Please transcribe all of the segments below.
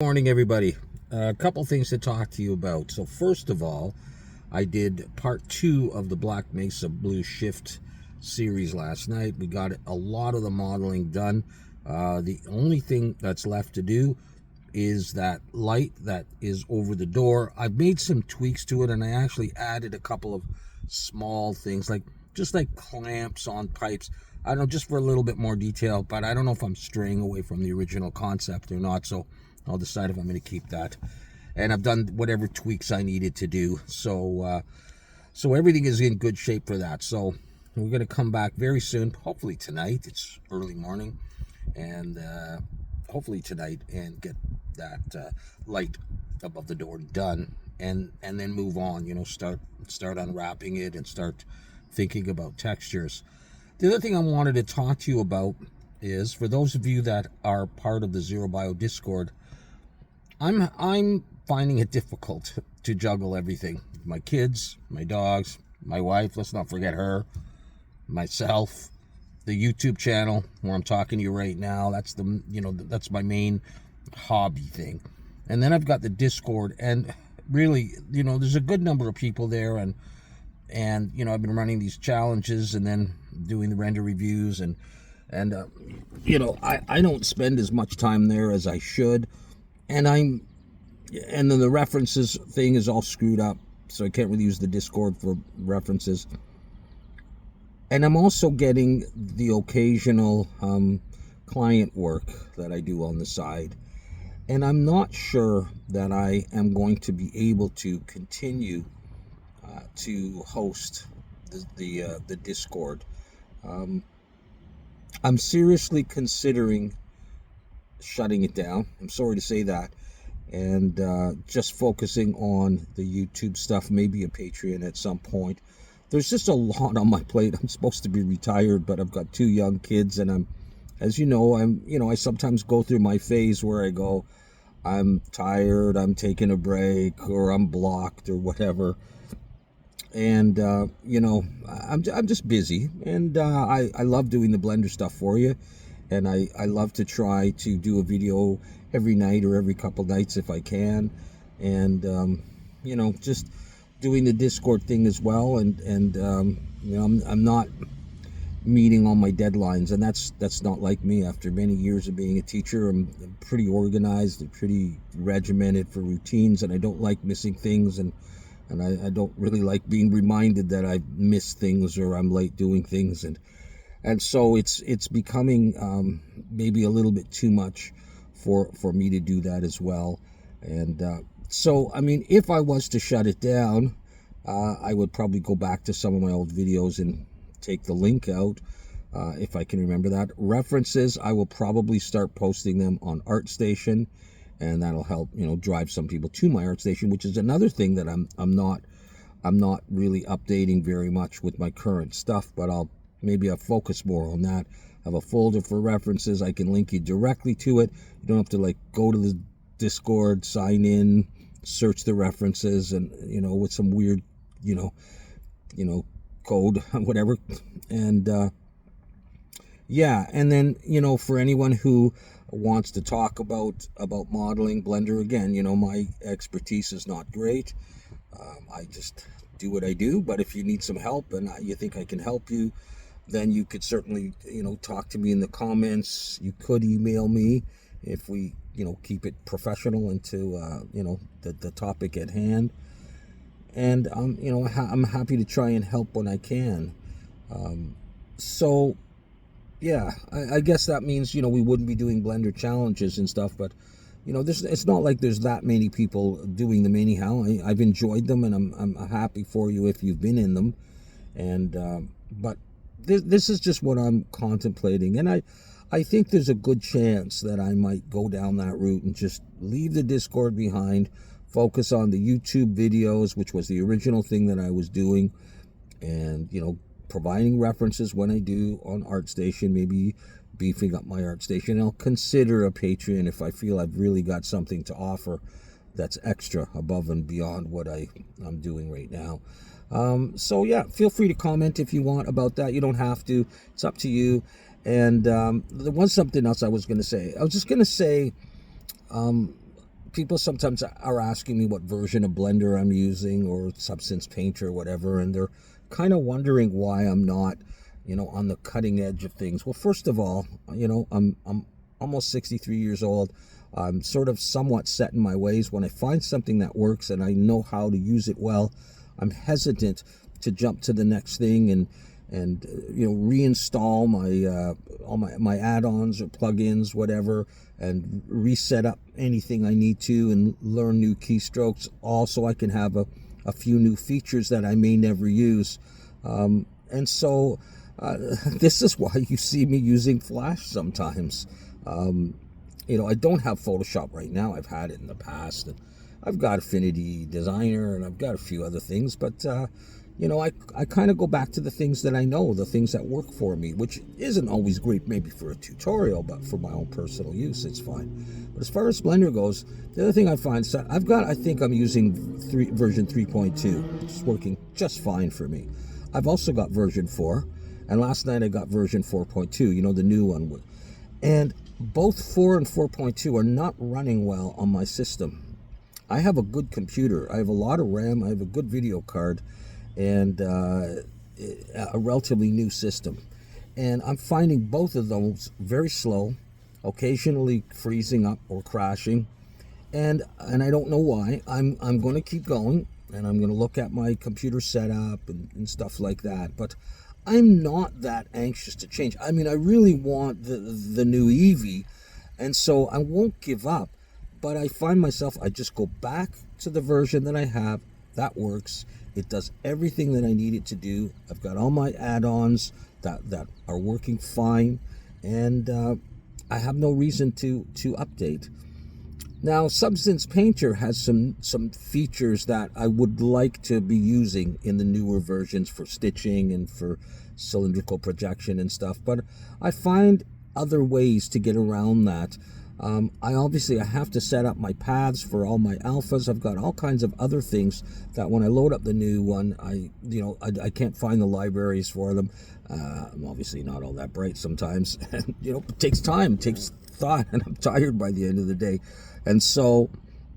Morning, everybody. A couple things to talk to you about. So first of all, I did part 2 of the Black Mesa Blue Shift series last night. We got a lot of the modeling done. The only thing that's left to do is that light that is over the door. I've made some tweaks to it, and I actually added a couple of small things, like just like clamps on pipes. I don't know, just for a little bit more detail, but I don't know if I'm straying away from the original concept or not. So I'll decide if I'm going to keep that. And I've done whatever tweaks I needed to do. So everything is in good shape for that. So we're going to come back very soon, hopefully tonight. It's early morning. And hopefully tonight, and get that light above the door done. And then move on, start unwrapping it and start thinking about textures. The other thing I wanted to talk to you about is, for those of you that are part of the Zero Bio Discord, I'm finding it difficult to juggle everything. My kids, my dogs, my wife, let's not forget her, myself, the YouTube channel where I'm talking to you right now. That's my main hobby thing. And then I've got the Discord, and really, there's a good number of people there, and I've been running these challenges and then doing the render reviews, and I don't spend as much time there as I should. And then the references thing is all screwed up, so I can't really use the Discord for references. And I'm also getting the occasional client work that I do on the side. And I'm not sure that I am going to be able to continue to host the Discord. I'm seriously considering shutting it down. I'm sorry to say that. And just focusing on the YouTube stuff, maybe a Patreon at some point. There's just a lot on my plate. I'm supposed to be retired, but I've got 2 young kids, and I sometimes go through my phase where I go, I'm tired, I'm taking a break, or I'm blocked, or whatever. And I'm just busy, and I love doing the Blender stuff for you. And I love to try to do a video every night or every couple nights if I can. And, just doing the Discord thing as well. And I'm not meeting all my deadlines. And that's not like me. After many years of being a teacher, I'm pretty organized and pretty regimented for routines. And I don't like missing things. And I don't really like being reminded that I've missed things or I'm late doing things. And so it's becoming maybe a little bit too much for me to do that as well. And so, I mean, if I was to shut it down, I would probably go back to some of my old videos and take the link out, if I can remember that. References, I will probably start posting them on ArtStation, and that'll help, drive some people to my ArtStation, which is another thing that I'm not really updating very much with my current stuff, but maybe I'll focus more on that. I have a folder for references. I can link you directly to it. You don't have to go to the Discord, sign in, search the references, and with some weird code, whatever. And and then for anyone who wants to talk about modeling Blender, again, my expertise is not great. I just do what I do. But if you need some help and you think I can help you, then you could certainly, talk to me in the comments. You could email me if we, keep it professional into, the topic at hand. And, I'm happy to try and help when I can. So, yeah, I guess that means, we wouldn't be doing Blender challenges and stuff, but, it's not like there's that many people doing them anyhow. I've enjoyed them, and I'm happy for you if you've been in them. And, but this is just what I'm contemplating, and I think there's a good chance that I might go down that route and just leave the Discord behind, focus on the YouTube videos, which was the original thing that I was doing, and providing references when I do on ArtStation, maybe beefing up my ArtStation. I'll consider a Patreon if I feel I've really got something to offer that's extra above and beyond what I'm doing right now. So yeah, feel free to comment if you want about that. You don't have to. It's up to you. And there was something else I was going to say. I was just going to say, people sometimes are asking me what version of Blender I'm using or Substance Painter or whatever, and they're kind of wondering why I'm not, on the cutting edge of things. Well, first of all, I'm almost 63 years old. I'm sort of somewhat set in my ways. When I find something that works and I know how to use it well, I'm hesitant to jump to the next thing and reinstall my all my add-ons or plugins, whatever, and reset up anything I need to and learn new keystrokes. Also, I can have a few new features that I may never use. And so this is why you see me using Flash sometimes. I don't have Photoshop right now. I've had it in the past. And I've got Affinity Designer and I've got a few other things, but I kind of go back to the things that I know, the things that work for me, which isn't always great maybe for a tutorial, but for my own personal use, it's fine. But as far as Blender goes, the other thing I find, so I think I'm using version 3.2. It's working just fine for me. I've also got version 4, and last night I got version 4.2, the new one. And both 4 and 4.2 are not running well on my system. I have a good computer. I have a lot of RAM. I have a good video card and a relatively new system. And I'm finding both of those very slow, occasionally freezing up or crashing. And I don't know why. I'm going to keep going, and I'm going to look at my computer setup and stuff like that. But I'm not that anxious to change. I mean, I really want the new Eevee, and so I won't give up. But I find myself, I just go back to the version that I have. That works. It does everything that I need it to do. I've got all my add-ons that are working fine, and I have no reason to update. Now, Substance Painter has some features that I would like to be using in the newer versions for stitching and for cylindrical projection and stuff, but I find other ways to get around that. I have to set up my paths for all my alphas. I've got all kinds of other things that when I load up the new one, I can't find the libraries for them. I'm obviously not all that bright sometimes, and it takes time, it takes thought, and I'm tired by the end of the day. And so,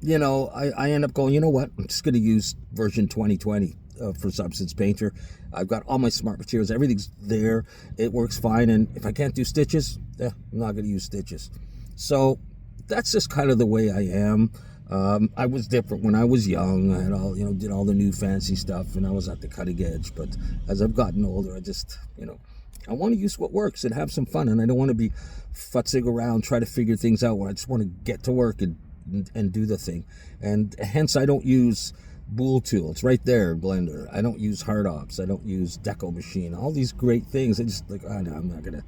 I end up going, you know what, I'm just going to use version 2020 for Substance Painter. I've got all my smart materials, everything's there, it works fine, and if I can't do stitches, I'm not going to use stitches. So that's just kind of the way I am. I was different when I was young. I had all, did all the new fancy stuff, and I was at the cutting edge. But as I've gotten older, I just, I want to use what works and have some fun, and I don't want to be futzing around, try to figure things out. I just want to get to work and do the thing. And hence, I don't use Bool Tool. It's right there in Blender. I don't use Hard Ops. I don't use Deco Machine. All these great things. I just I'm not gonna.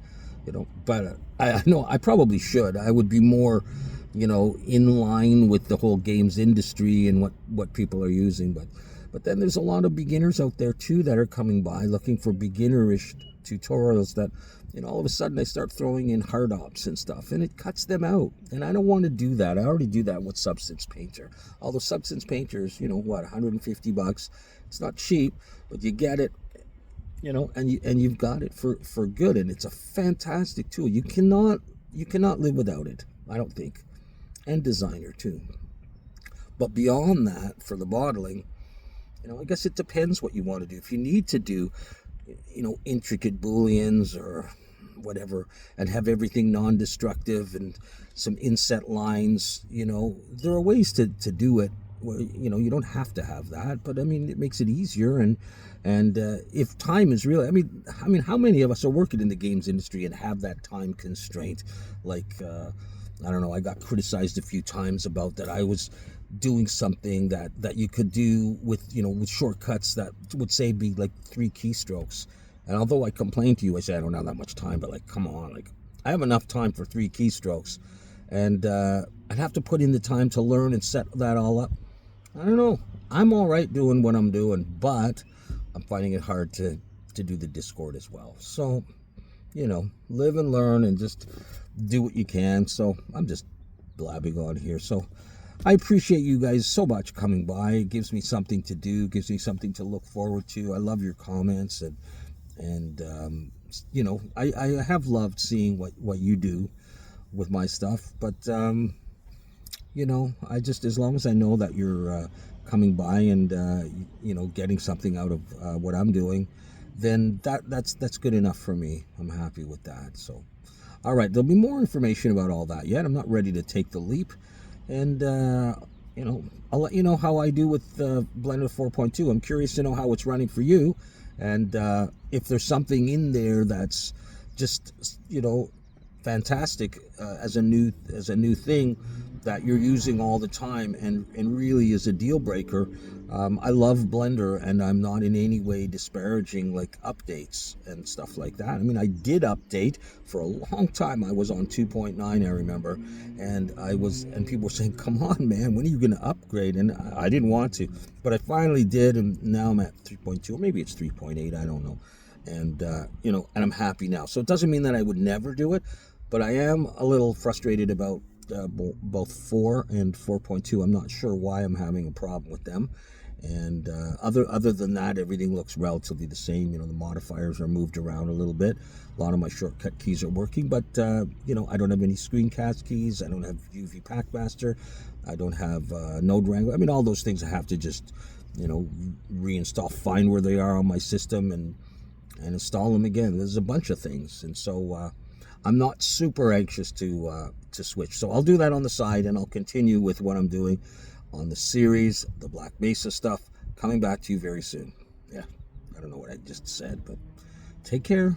But I know I probably should. I would be more, in line with the whole games industry and what people are using. But then there's a lot of beginners out there too that are coming by looking for beginnerish tutorials that, all of a sudden they start throwing in hard ops and stuff, and it cuts them out. And I don't want to do that. I already do that with Substance Painter. Although Substance Painter is, $150. It's not cheap, but you get it. And you've got it for good, and it's a fantastic tool. You cannot live without it, I don't think. And Designer too. But beyond that, for the modeling, I guess it depends what you want to do. If you need to do, intricate booleans or whatever, and have everything non-destructive and some inset lines, there are ways to do it. Well, you don't have to have that, but I mean, it makes it easier. And if time is really, I mean, how many of us are working in the games industry and have that time constraint? Like, I don't know, I got criticized a few times about that. I was doing something that you could do with, with shortcuts that would say be like 3 keystrokes. And although I complained to you, I say, I don't have that much time, but like, come on, like, I have enough time for 3 keystrokes. And I'd have to put in the time to learn and set that all up. I don't know. I'm all right doing what I'm doing, but I'm finding it hard to do the Discord as well. So, live and learn and just do what you can. So I'm just blabbing on here. So I appreciate you guys so much coming by. It gives me something to do, gives me something to look forward to. I love your comments, and I have loved seeing what you do with my stuff. But I just, as long as I know that you're coming by and getting something out of what I'm doing, then that's good enough for me. I'm happy with that. So, all right, there'll be more information about all that yet. I'm not ready to take the leap, and you know, I'll let you know how I do with Blender 4.2. I'm curious to know how it's running for you, and if there's something in there that's just fantastic as a new thing that you're using all the time and really is a deal breaker. I love Blender, and I'm not in any way disparaging like updates and stuff like that. I mean, I did update for a long time. I was on 2.9, I remember, and people were saying, "Come on, man, when are you going to upgrade?" And I didn't want to, but I finally did, and now I'm at 3.2, or maybe it's 3.8. I don't know. And and I'm happy now. So it doesn't mean that I would never do it, but I am a little frustrated about both 4 and 4.2. I'm not sure why I'm having a problem with them. And other than that, everything looks relatively the same. The modifiers are moved around a little bit. A lot of my shortcut keys are working, but I don't have any screencast keys. I don't have UV Packmaster. I don't have Node Wrangler. I mean, all those things I have to just reinstall, find where they are on my system, and install them again. There's a bunch of things, and so I'm not super anxious to switch. So I'll do that on the side, and I'll continue with what I'm doing on the series, the Black Mesa stuff, coming back to you very soon. Yeah, I don't know what I just said, but take care.